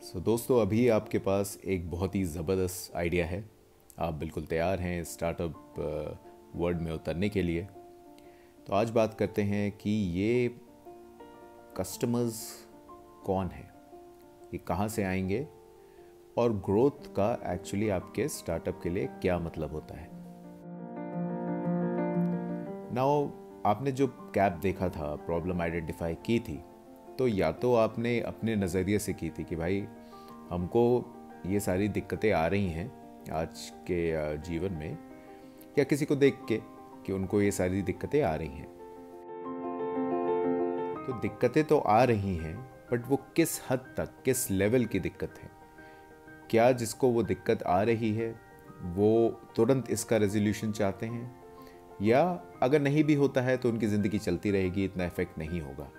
दोस्तों अभी आपके पास एक बहुत ही ज़बरदस्त आइडिया है। आप बिल्कुल तैयार हैं स्टार्टअप वर्ल्ड में उतरने के लिए। तो आज बात करते हैं कि ये कस्टमर्स कौन है, ये कहाँ से आएंगे और ग्रोथ का एक्चुअली आपके स्टार्टअप के लिए क्या मतलब होता है। नाउ आपने जो गैप देखा था, प्रॉब्लम आइडेंटिफाई की थी, तो या तो आपने अपने नज़रिए से की थी कि भाई हमको ये सारी दिक्कतें आ रही हैं आज के जीवन में, या किसी को देख के कि उनको ये सारी दिक्कतें आ रही हैं। तो दिक्कतें तो आ रही हैं, बट वो किस हद तक, किस लेवल की दिक्कत है। क्या जिसको वो दिक्कत आ रही है वो तुरंत इसका रेजोल्यूशन चाहते हैं, या अगर नहीं भी होता है तो उनकी ज़िंदगी चलती रहेगी, इतना इफेक्ट नहीं होगा।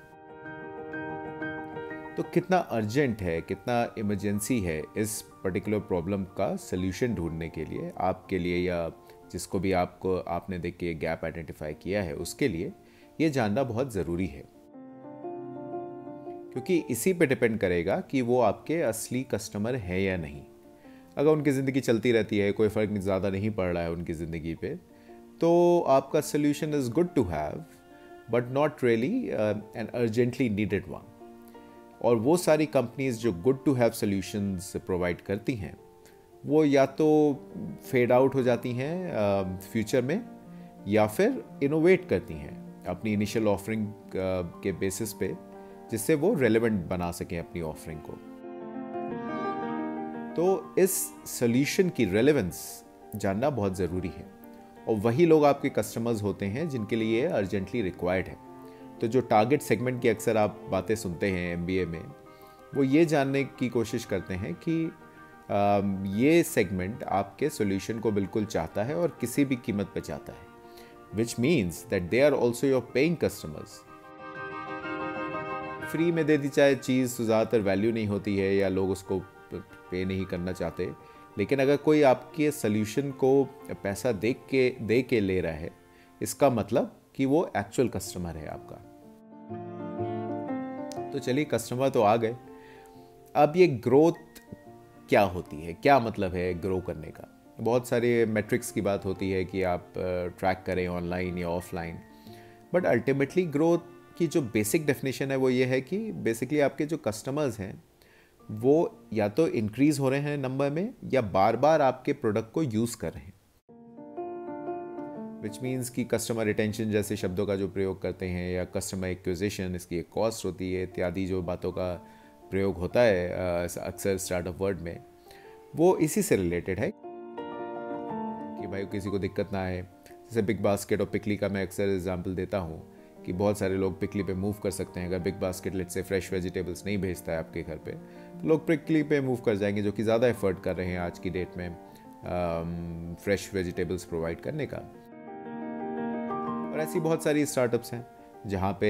तो कितना अर्जेंट है, कितना इमरजेंसी है इस पर्टिकुलर प्रॉब्लम का सल्यूशन ढूंढने के लिए, आपके लिए या जिसको भी आपने देख के गैप आइडेंटिफाई किया है उसके लिए ये जानना बहुत ज़रूरी है। क्योंकि इसी पे डिपेंड करेगा कि वो आपके असली कस्टमर है या नहीं। अगर उनकी ज़िंदगी चलती रहती है, कोई फ़र्क ज़्यादा नहीं पड़ रहा है उनकी ज़िंदगी पे, तो आपका solution is good to have but not really an urgently needed one. और वो सारी कंपनीज जो good to have solutions provide करती हैं वो या तो फेड आउट हो जाती हैं फ्यूचर में, या फिर इनोवेट करती हैं अपनी इनिशियल ऑफरिंग के बेसिस पे, जिससे वो रेलेवेंट बना सकें अपनी ऑफरिंग को। तो इस सॉल्यूशन की रेलेवेंस जानना बहुत ज़रूरी है, और वही लोग आपके कस्टमर्स होते हैं जिनके लिए अर्जेंटली रिक्वायर्ड है। तो जो टारगेट सेगमेंट की अक्सर आप बातें सुनते हैं एमबीए में, वो ये जानने की कोशिश करते हैं कि ये सेगमेंट आपके सॉल्यूशन को बिल्कुल चाहता है और किसी भी कीमत पे चाहता है, which means that they are also your paying customers. Free में दे दी चाहे चीज़ तो ज़्यादातर वैल्यू नहीं होती है या लोग उसको पे नहीं करना चाहते, लेकिन अगर कोई आपके सॉल्यूशन को पैसा दे के ले रहा है, इसका मतलब कि वो एक्चुअल कस्टमर है आपका। तो चलिए, कस्टमर तो आ गए, अब ये ग्रोथ क्या होती है, क्या मतलब है ग्रो करने का। बहुत सारे मेट्रिक्स की बात होती है कि आप ट्रैक करें ऑनलाइन या ऑफलाइन, बट अल्टीमेटली ग्रोथ की जो बेसिक डेफिनेशन है वो ये है कि बेसिकली आपके जो कस्टमर्स हैं वो या तो इंक्रीज हो रहे हैं नंबर में, या बार बार आपके प्रोडक्ट को यूज़ कर रहे हैं। विच मीन्स कि कस्टमर रिटेंशन जैसे शब्दों का जो प्रयोग करते हैं, या कस्टमर एक्विजिशन, इसकी एक कॉस्ट होती है, इत्यादि जो बातों का प्रयोग होता है अक्सर स्टार्टअप वर्ड में, वो इसी से रिलेटेड है कि भाई किसी को दिक्कत ना आए। जैसे बिग बास्केट और पिकली का मैं अक्सर एग्जांपल देता हूँ कि बहुत सारे लोग पिकली पे मूव कर सकते हैं। अगर big basket let's say fresh vegetables नहीं भेजता है आपके घर पे, तो लोग पिकली पे मूव कर जाएंगे, जो कि ज़्यादा एफर्ट कर रहे हैं आज की डेट में फ्रेश वेजिटेबल्स प्रोवाइड करने का। और ऐसी बहुत सारी स्टार्टअप्स हैं जहाँ पे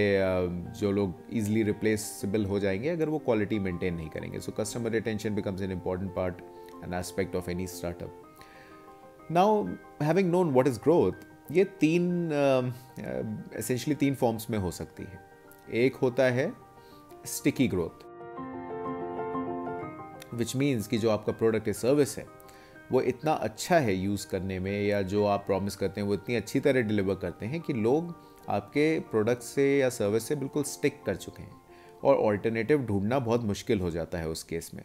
जो लोग इजीली रिप्लेसेबल हो जाएंगे अगर वो क्वालिटी मेंटेन नहीं करेंगे। So customer retention becomes an important part and aspect of any startup. Now having known what is growth, ये एसेंशियली तीन फॉर्म्स में हो सकती है। एक होता है स्टिकी ग्रोथ, विच मीन्स कि जो आपका प्रोडक्ट या सर्विस है वो इतना अच्छा है यूज़ करने में, या जो आप प्रॉमिस करते हैं वो इतनी अच्छी तरह डिलीवर करते हैं कि लोग आपके प्रोडक्ट से या सर्विस से बिल्कुल स्टिक कर चुके हैं, और ऑल्टरनेटिव ढूंढना बहुत मुश्किल हो जाता है उस केस में।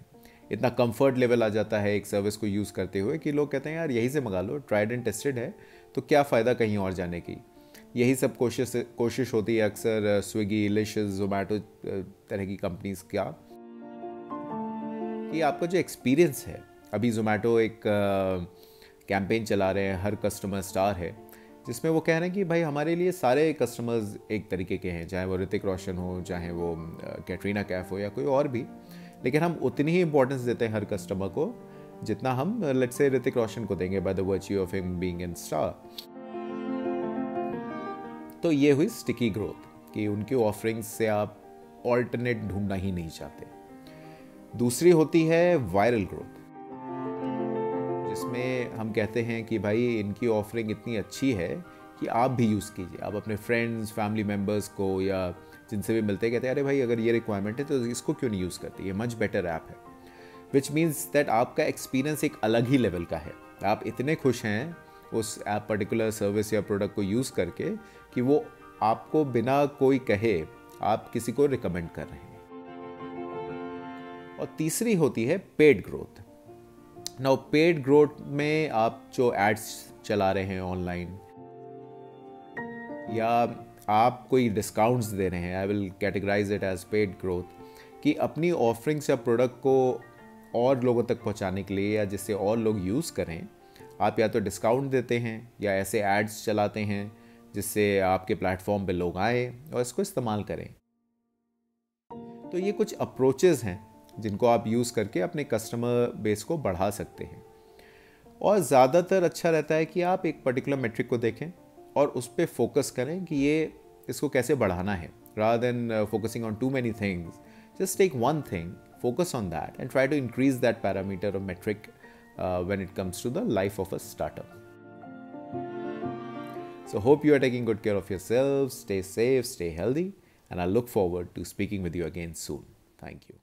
इतना कंफर्ट लेवल आ जाता है एक सर्विस को यूज़ करते हुए कि लोग कहते हैं यार यहीं से मंगा लो, ट्राइड एंड टेस्टेड है, तो क्या फ़ायदा कहीं और जाने की। यही सब कोशिश होती है अक्सर स्विगी, लिशियस, जोमेटो तरह की कंपनीज का, कि आपका जो एक्सपीरियंस है, अभी जोमेटो एक कैंपेन चला रहे हैं, हर कस्टमर स्टार है, जिसमें वो कह रहे हैं कि भाई हमारे लिए सारे कस्टमर्स एक तरीके के हैं, चाहे वो ऋतिक रोशन हो, चाहे वो कैटरीना कैफ हो, या कोई और भी, लेकिन हम उतनी ही इंपॉर्टेंस देते हैं हर कस्टमर को जितना हम लेट्स से ऋतिक रोशन को देंगे, by the virtue of him being an star. तो ये हुई स्टिकी ग्रोथ, कि उनकी ऑफरिंग्स से आप ऑल्टरनेट ढूंढना ही नहीं चाहते। दूसरी होती है वायरल ग्रोथ, जिसमें हम कहते हैं कि भाई इनकी ऑफरिंग इतनी अच्छी है कि आप भी यूज़ कीजिए। आप अपने फ्रेंड्स, फैमिली मेम्बर्स को या जिनसे भी मिलते हैं कहते हैं अरे भाई अगर ये रिक्वायरमेंट है तो इसको क्यों नहीं यूज़ करती, ये मच बेटर ऐप है। विच मीन्स दैट आपका एक्सपीरियंस एक अलग ही लेवल का है। आप इतने खुश हैं उस ऐप पर्टिकुलर सर्विस या प्रोडक्ट को यूज़ करके कि वो आपको बिना कोई कहे आप किसी को रिकमेंड कर रहे हैं। और तीसरी होती है paid growth. Now paid growth में आप जो एड्स चला रहे हैं ऑनलाइन या आप कोई डिस्काउंट्स दे रहे हैं, I will categorize it as paid growth, कि अपनी ऑफरिंग्स या प्रोडक्ट को और लोगों तक पहुंचाने के लिए या जिससे और लोग यूज़ करें, आप या तो डिस्काउंट देते हैं या ऐसे एड्स चलाते हैं जिससे आपके प्लेटफॉर्म पे लोग आए और इसको इस्तेमाल करें। तो ये कुछ अप्रोचेस हैं जिनको आप यूज़ करके अपने कस्टमर बेस को बढ़ा सकते हैं। और ज़्यादातर अच्छा रहता है कि आप एक पर्टिकुलर मेट्रिक को देखें और उस पर फोकस करें कि इसको कैसे बढ़ाना है, rather than focusing on too many things. Just take one thing, focus on that and try to increase that parameter or metric when it comes to the life of a startup. So hope you are taking good care of yourselves. Stay safe, stay healthy, and I look forward to speaking with you again soon. Thank you.